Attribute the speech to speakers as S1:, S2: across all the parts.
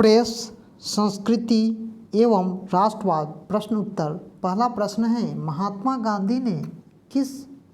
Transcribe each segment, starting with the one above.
S1: Press, संस्कृति एवं राष्ट्रवाद। प्रश्न उत्तर। पहला प्रश्न है, महात्मा गांधी ने किस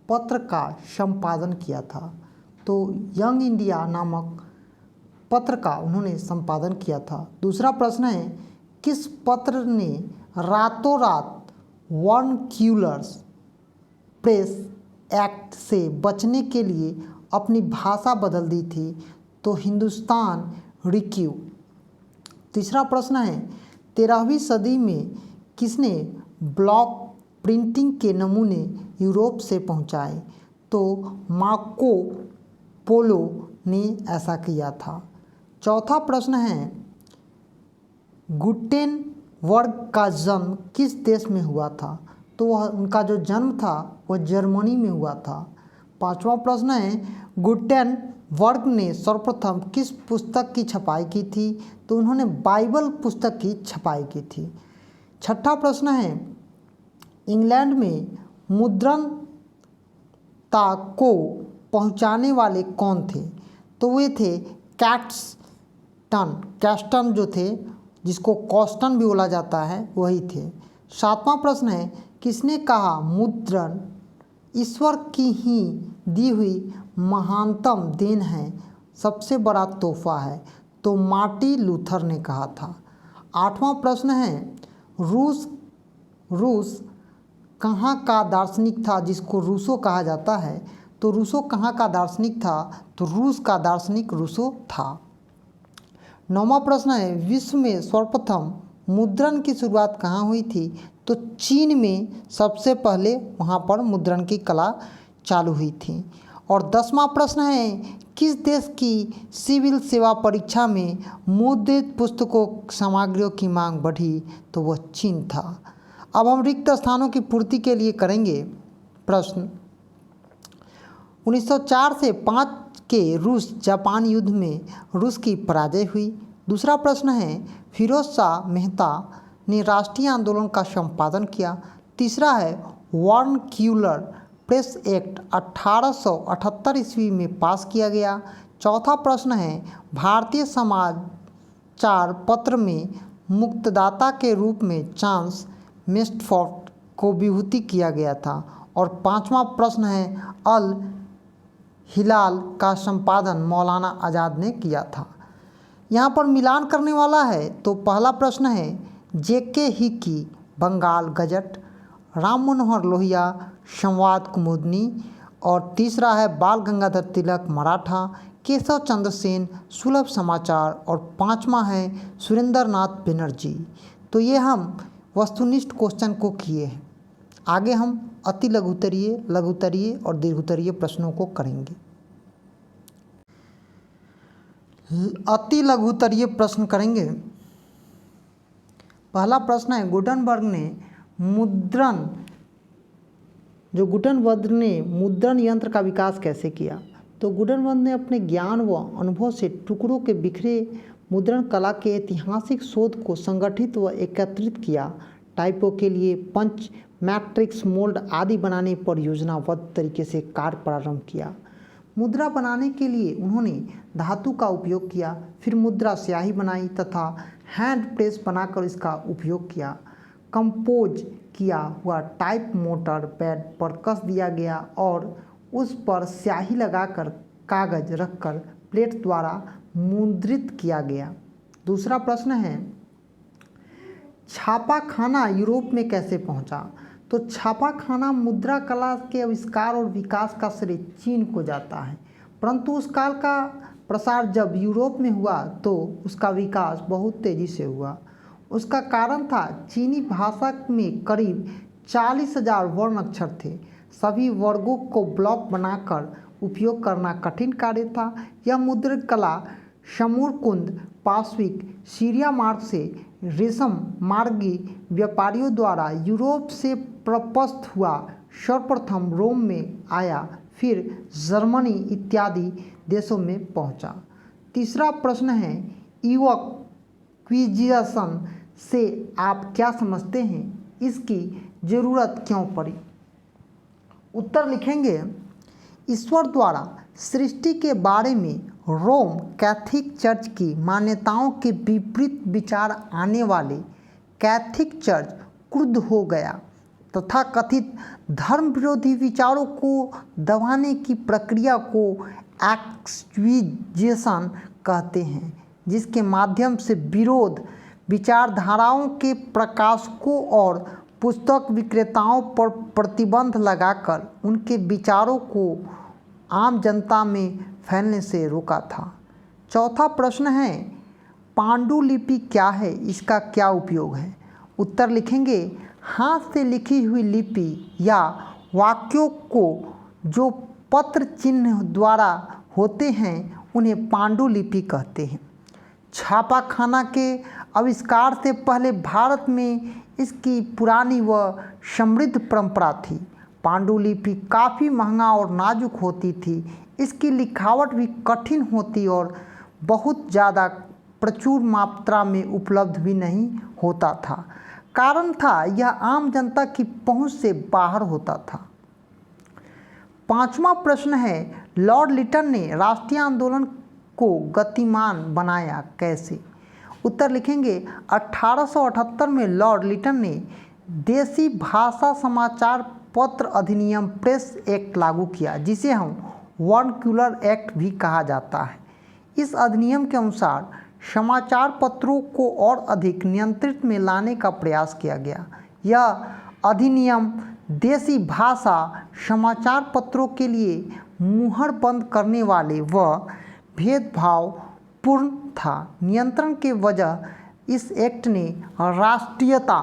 S1: पत्र का संपादन किया था? तो यंग इंडिया नामक पत्र का उन्होंने संपादन किया था। दूसरा प्रश्न है, किस पत्र ने रातों रात वर्नक्यूलर प्रेस एक्ट से बचने के लिए अपनी भाषा बदल दी थी? तो हिंदुस्तान रिक्यू। तीसरा प्रश्न है, 13वीं सदी में किसने ब्लॉक प्रिंटिंग के नमूने यूरोप से पहुंचाए? तो मार्को पोलो ने ऐसा किया था। चौथा प्रश्न है, गुटेनबर्ग का जन्म किस देश में हुआ था? तो वह उनका जो जन्म था वह जर्मनी में हुआ था। पांचवा प्रश्न है, गुटेनबर्ग ने सर्वप्रथम किस पुस्तक की छपाई की थी? तो उन्होंने बाइबल पुस्तक की छपाई की थी। छठा प्रश्न है, इंग्लैंड में मुद्रणता को पहुंचाने वाले कौन थे? तो वे थे कैस्टन जो थे, जिसको कॉस्टन भी बोला जाता है, वही थे। सातवां प्रश्न है, किसने कहा मुद्रण ईश्वर की ही दी हुई महानतम देन है, सबसे बड़ा तोहफा है? तो मार्टिन लूथर ने कहा था। आठवां प्रश्न है, रूस कहाँ का दार्शनिक था जिसको रूसो कहा जाता है? तो रूसो कहाँ का दार्शनिक था? तो रूस का दार्शनिक रूसो था। नौवां प्रश्न है, विश्व में सर्वप्रथम मुद्रण की शुरुआत कहाँ हुई थी? तो चीन में सबसे पहले वहाँ पर मुद्रण की कला चालू हुई थी। और 10वां प्रश्न है, किस देश की सिविल सेवा परीक्षा में मुद्रित पुस्तकों सामग्रियों की मांग बढ़ी? तो वह चीन था। अब हम रिक्त स्थानों की पूर्ति के लिए करेंगे प्रश्न। 1904 से 5 के रूस जापान युद्ध में रूस की पराजय हुई। दूसरा प्रश्न है, फिरोज शाह मेहता ने राष्ट्रीय आंदोलन का संपादन किया। तीसरा है, वर्नक्यूलर प्रेस एक्ट 1878 ईस्वी में पास किया गया। चौथा प्रश्न है, भारतीय समाचार पत्र में मुक्तदाता के रूप में चार्ल्स मेस्टफोर्ड को विभूति किया गया था। और पांचवा प्रश्न है, अल हिलाल का संपादन मौलाना आज़ाद ने किया था। यहाँ पर मिलान करने वाला है। तो पहला प्रश्न है, जेके हिकी बंगाल गजट, राम मनोहर लोहिया संवाद कुमुदनी, और तीसरा है बाल गंगाधर तिलक मराठा, केशव चंद्र सेन सुलभ समाचार, और पांचवा है सुरेंद्र नाथ बनर्जी। तो ये हम वस्तुनिष्ठ क्वेश्चन को किए हैं। आगे हम अति लघुत्तरीय, लघुत्तरीय और दीर्घोत्तरीय प्रश्नों को करेंगे। अति लघुत्तरीय प्रश्न करेंगे। पहला प्रश्न है, गुटेनबर्ग ने मुद्रण यंत्र का विकास कैसे किया? तो गुटेनबर्ग ने अपने ज्ञान व अनुभव से टुकड़ों के बिखरे मुद्रण कला के ऐतिहासिक शोध को संगठित व एकत्रित किया। टाइपों के लिए पंच, मैट्रिक्स, मोल्ड आदि बनाने पर योजनाबद्ध तरीके से कार्य प्रारंभ किया। मुद्रा बनाने के लिए उन्होंने धातु का उपयोग किया, फिर मुद्रा स्याही बनाई तथा हैंड प्रेस बनाकर इसका उपयोग किया। कंपोज किया हुआ टाइप मोटर पैड पर कस दिया गया और उस पर स्याही लगाकर कागज रखकर प्लेट द्वारा मुद्रित किया गया। दूसरा प्रश्न है, छापाखाना यूरोप में कैसे पहुंचा? तो छापाखाना मुद्रा कला के आविष्कार और विकास का श्रेय चीन को जाता है, परंतु उस काल का प्रसार जब यूरोप में हुआ तो उसका विकास बहुत तेज़ी से हुआ। उसका कारण था, चीनी भाषा में करीब 40,000 वर्ण अक्षर थे। सभी वर्गों को ब्लॉक बनाकर उपयोग करना कठिन कार्य था। यह मुद्रित कला समरकुंद, पाश्विक, सीरिया मार्ग से रेशम मार्गी व्यापारियों द्वारा यूरोप से प्रपस्त हुआ। सर्वप्रथम रोम में आया, फिर जर्मनी इत्यादि देशों में पहुंचा। तीसरा प्रश्न है, इवक्विजिशन से आप क्या समझते हैं? इसकी ज़रूरत क्यों पड़ी? उत्तर लिखेंगे, ईश्वर द्वारा सृष्टि के बारे में रोम कैथोलिक चर्च की मान्यताओं के विपरीत विचार आने वाले कैथोलिक चर्च क्रुद्ध हो गया तथा कथित धर्म विरोधी विचारों को दबाने की प्रक्रिया को एक्सक्विजेशन कहते हैं, जिसके माध्यम से विरोध विचारधाराओं के प्रकाशकों और पुस्तक विक्रेताओं पर प्रतिबंध लगाकर उनके विचारों को आम जनता में फैलने से रोका था। चौथा प्रश्न है, पांडुलिपि क्या है, इसका क्या उपयोग है? उत्तर लिखेंगे, हाथ से लिखी हुई लिपि या वाक्यों को जो पत्र चिन्ह द्वारा होते हैं उन्हें पांडुलिपि कहते हैं। छापाखाना के आविष्कार से पहले भारत में इसकी पुरानी व समृद्ध परंपरा थी। पांडुलिपि काफ़ी महंगा और नाजुक होती थी। इसकी लिखावट भी कठिन होती और बहुत ज़्यादा प्रचुर मात्रा में उपलब्ध भी नहीं होता था। कारण था यह आम जनता की पहुंच से बाहर होता था। पांचवा प्रश्न है, लॉर्ड लिटन ने राष्ट्रीय आंदोलन को गतिमान बनाया कैसे? उत्तर लिखेंगे, 1878 में लॉर्ड लिटन ने देसी भाषा समाचार पत्र अधिनियम प्रेस एक्ट लागू किया, जिसे हम वर्नक्यूलर एक्ट भी कहा जाता है। इस अधिनियम के अनुसार समाचार पत्रों को और अधिक नियंत्रित में लाने का प्रयास किया गया। यह अधिनियम देसी भाषा समाचार पत्रों के लिए मुहर बंद करने वाले व भेदभावपूर्ण था। नियंत्रण के वजह इस एक्ट ने राष्ट्रीयता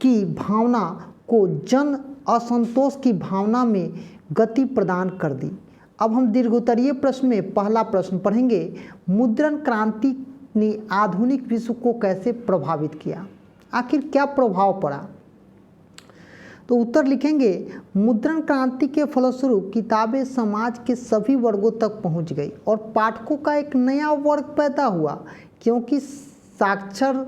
S1: की भावना को जन असंतोष की भावना में गति प्रदान कर दी। अब हम दीर्घोत्तरीय प्रश्न में पहला प्रश्न पढ़ेंगे, मुद्रण क्रांति ने आधुनिक विश्व को कैसे प्रभावित किया? आखिर क्या प्रभाव पड़ा? तो उत्तर लिखेंगे, मुद्रण क्रांति के फलस्वरूप किताबें समाज के सभी वर्गों तक पहुंच गई और पाठकों का एक नया वर्ग पैदा हुआ, क्योंकि साक्षर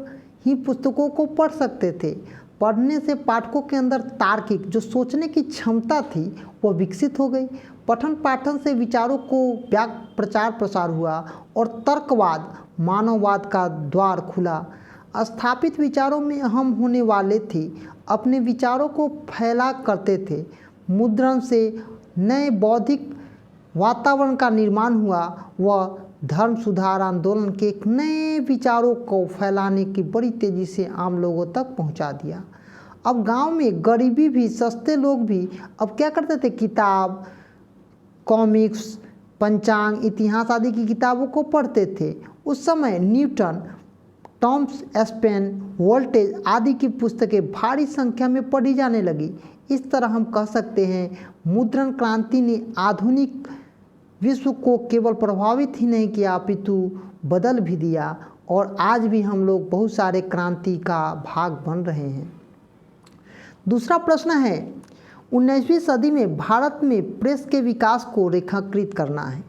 S1: ही पुस्तकों को पढ़ सकते थे। पढ़ने से पाठकों के अंदर तार्किक जो सोचने की क्षमता थी वह विकसित हो गई। पठन पाठन से विचारों को व्यापक प्रचार प्रसार हुआ और तर्कवाद मानववाद का द्वार खुला। स्थापित विचारों में अहम होने वाले थे, अपने विचारों को फैला करते थे। मुद्रण से नए बौद्धिक वातावरण का निर्माण हुआ व धर्म सुधार आंदोलन के एक नए विचारों को फैलाने की बड़ी तेज़ी से आम लोगों तक पहुंचा दिया। अब गांव में गरीबी भी, सस्ते लोग भी अब क्या करते थे, किताब, कॉमिक्स, पंचांग, इतिहास आदि की किताबों को पढ़ते थे। उस समय न्यूटन, टॉमस एस्पेन, वोल्टेज आदि की पुस्तकें भारी संख्या में पढ़ी जाने लगी। इस तरह हम कह सकते हैं मुद्रण क्रांति ने आधुनिक विश्व को केवल प्रभावित ही नहीं किया अपितु बदल भी दिया, और आज भी हम लोग बहुत सारे क्रांति का भाग बन रहे हैं। दूसरा प्रश्न है, 19वीं सदी में भारत में प्रेस के विकास को रेखांकित करना है।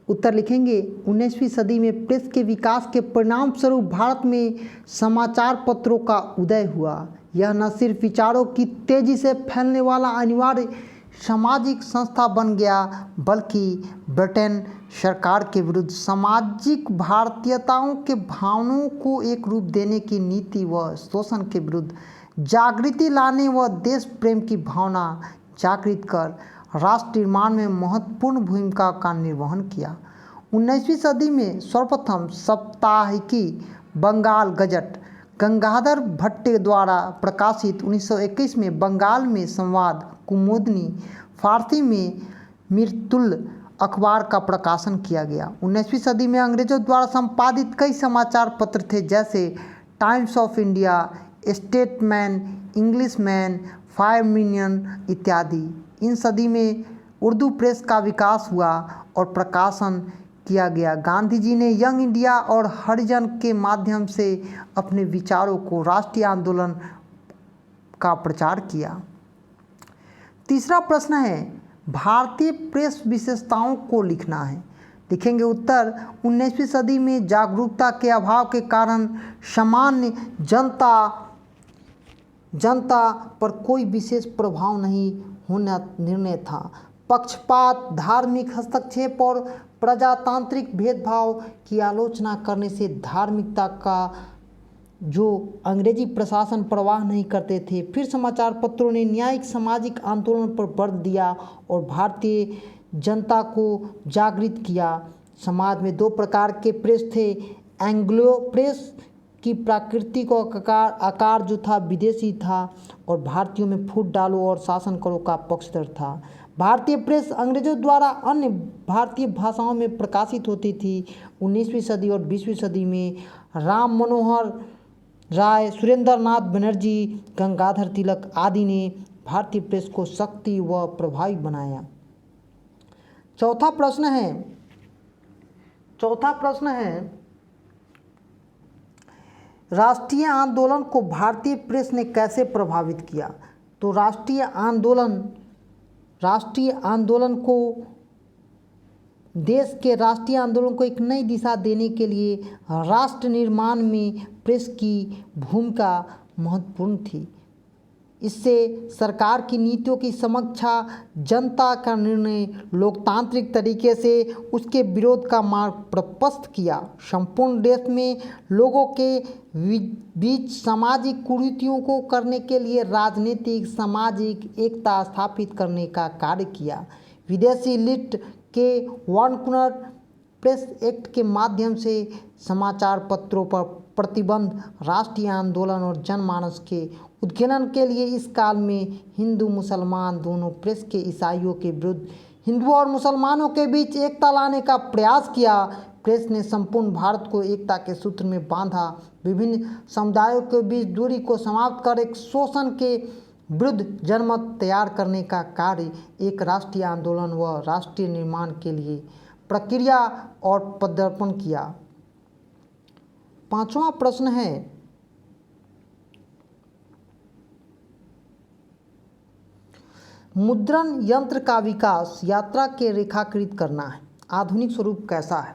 S1: उत्तर लिखेंगे, 19वीं सदी में प्रेस के विकास के परिणाम स्वरूप भारत में समाचार पत्रों का उदय हुआ। यह न सिर्फ विचारों की तेजी से फैलने वाला अनिवार्य सामाजिक संस्था बन गया, बल्कि ब्रिटेन सरकार के विरुद्ध सामाजिक भारतीयताओं के भावनाओं को एक रूप देने की नीति व शोषण के विरुद्ध जागृति लाने व देश प्रेम की भावना जागृत कर राष्ट्र निर्माण में महत्वपूर्ण भूमिका का निर्वहन किया। 19वीं सदी में सर्वप्रथम साप्ताहिकी बंगाल गजट गंगाधर भट्ट द्वारा प्रकाशित 1921 में बंगाल में संवाद कुमुदनी फारसी में मिर्तुल अखबार का प्रकाशन किया गया। 19वीं सदी में अंग्रेजों द्वारा संपादित कई समाचार पत्र थे, जैसे times of India, statesman, Englishman, 5 million इत्यादि। इन सदी में उर्दू प्रेस का विकास हुआ और प्रकाशन किया गया। गांधी जी ने यंग इंडिया और हरिजन के माध्यम से अपने विचारों को राष्ट्रीय आंदोलन का प्रचार किया। तीसरा प्रश्न है, भारतीय प्रेस विशेषताओं को लिखना है। लिखेंगे उत्तर, 19वीं सदी में जागरूकता के अभाव के कारण सामान्य जनता पर कोई विशेष प्रभाव नहीं होना निर्णय था। पक्षपात, धार्मिक हस्तक्षेप और प्रजातांत्रिक भेदभाव की आलोचना करने से धार्मिकता का जो अंग्रेजी प्रशासन परवाह नहीं करते थे। फिर समाचार पत्रों ने न्यायिक सामाजिक आंदोलन पर बल दिया और भारतीय जनता को जागृत किया। समाज में दो प्रकार के प्रेस थे। एंग्लो प्रेस की प्राकृतिक आकार जो था विदेशी था और भारतीयों में फूट डालो और शासन करो का पक्षधर था। भारतीय प्रेस अंग्रेजों द्वारा अन्य भारतीय भाषाओं में प्रकाशित होती थी। 19वीं सदी और 20वीं सदी में राम मनोहर राय, सुरेंद्र नाथ बनर्जी, गंगाधर तिलक आदि ने भारतीय प्रेस को शक्ति व प्रभावी बनाया। चौथा प्रश्न है राष्ट्रीय आंदोलन को भारतीय प्रेस ने कैसे प्रभावित किया। तो राष्ट्रीय आंदोलन को देश के राष्ट्रीय आंदोलन को एक नई दिशा देने के लिए राष्ट्र निर्माण में प्रेस की भूमिका महत्वपूर्ण थी। इससे सरकार की नीतियों की समीक्षा, जनता का निर्णय लोकतांत्रिक तरीके से उसके विरोध का मार्ग प्रशस्त किया। संपूर्ण देश में लोगों के बीच सामाजिक कुरीतियों को करने के लिए राजनीतिक सामाजिक एकता स्थापित करने का कार्य किया। विदेशी लिट के वार्नकुलर प्रेस एक्ट के माध्यम से समाचार पत्रों पर प्रतिबंध, राष्ट्रीय आंदोलन और जनमानस के उत्खनन के लिए इस काल में हिंदू मुसलमान दोनों प्रेस के ईसाइयों के विरुद्ध हिंदुओं और मुसलमानों के बीच एकता लाने का प्रयास किया। प्रेस ने संपूर्ण भारत को एकता के सूत्र में बांधा, विभिन्न समुदायों के बीच दूरी को समाप्त कर एक शोषण के विरुद्ध जनमत तैयार करने का कार्य, एक राष्ट्रीय आंदोलन व राष्ट्रीय निर्माण के लिए प्रक्रिया और पदार्पण किया। पांचवा प्रश्न है मुद्रण यंत्र का विकास यात्रा के रेखाकृत करना है, आधुनिक स्वरूप कैसा है।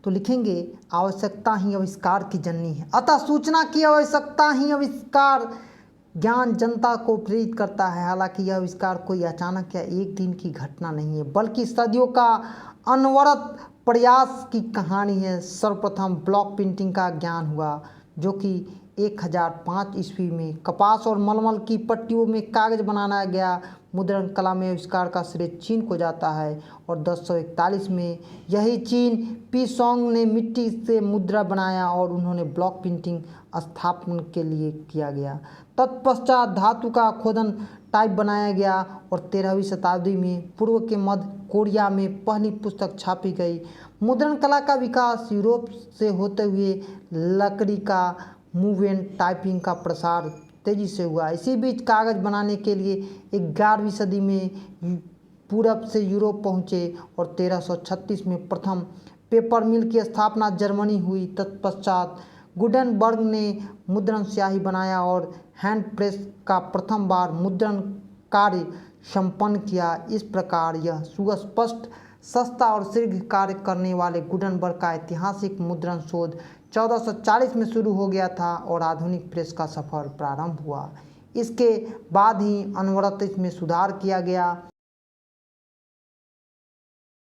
S1: तो लिखेंगे आवश्यकता ही आविष्कार की जननी है, अतः सूचना की आवश्यकता ही आविष्कार ज्ञान जनता को प्रेरित करता है। हालांकि यह आविष्कार कोई अचानक या एक दिन की घटना नहीं है, बल्कि सदियों का अनवरत प्रयास की कहानी है। सर्वप्रथम ब्लॉक प्रिंटिंग का ज्ञान हुआ, जो कि 1005 ईस्वी में कपास और मलमल की पट्टियों में कागज बनाना गया। मुद्रण कला में आविष्कार का श्रेय चीन को जाता है और 1041 में यही चीन पी सोंग ने मिट्टी से मुद्रा बनाया और उन्होंने ब्लॉक प्रिंटिंग स्थापना के लिए किया गया। तत्पश्चात धातु का खोदन टाइप बनाया गया और 13वीं शताब्दी में पूर्व के मध्य कोरिया में पहली पुस्तक छापी गई। मुद्रण कला का विकास यूरोप से होते हुए लकड़ी का मूव एंड टाइपिंग का प्रसार तेजी से हुआ। इसी बीच कागज बनाने के लिए 11वीं सदी में पूरब से यूरोप पहुँचे और 1336 में प्रथम पेपर मिल की स्थापना जर्मनी हुई। तत्पश्चात गुटेनबर्ग ने मुद्रण स्याही बनाया और हैंड प्रेस का प्रथम बार मुद्रण कार्य संपन्न किया। इस प्रकार यह सुस्पष्ट, सस्ता और शीघ्र कार्य करने वाले गुटेनबर्ग का ऐतिहासिक मुद्रण शोध 1440 में शुरू हो गया था और आधुनिक प्रेस का सफर प्रारंभ हुआ। इसके बाद ही अनवरत इसमें सुधार किया गया।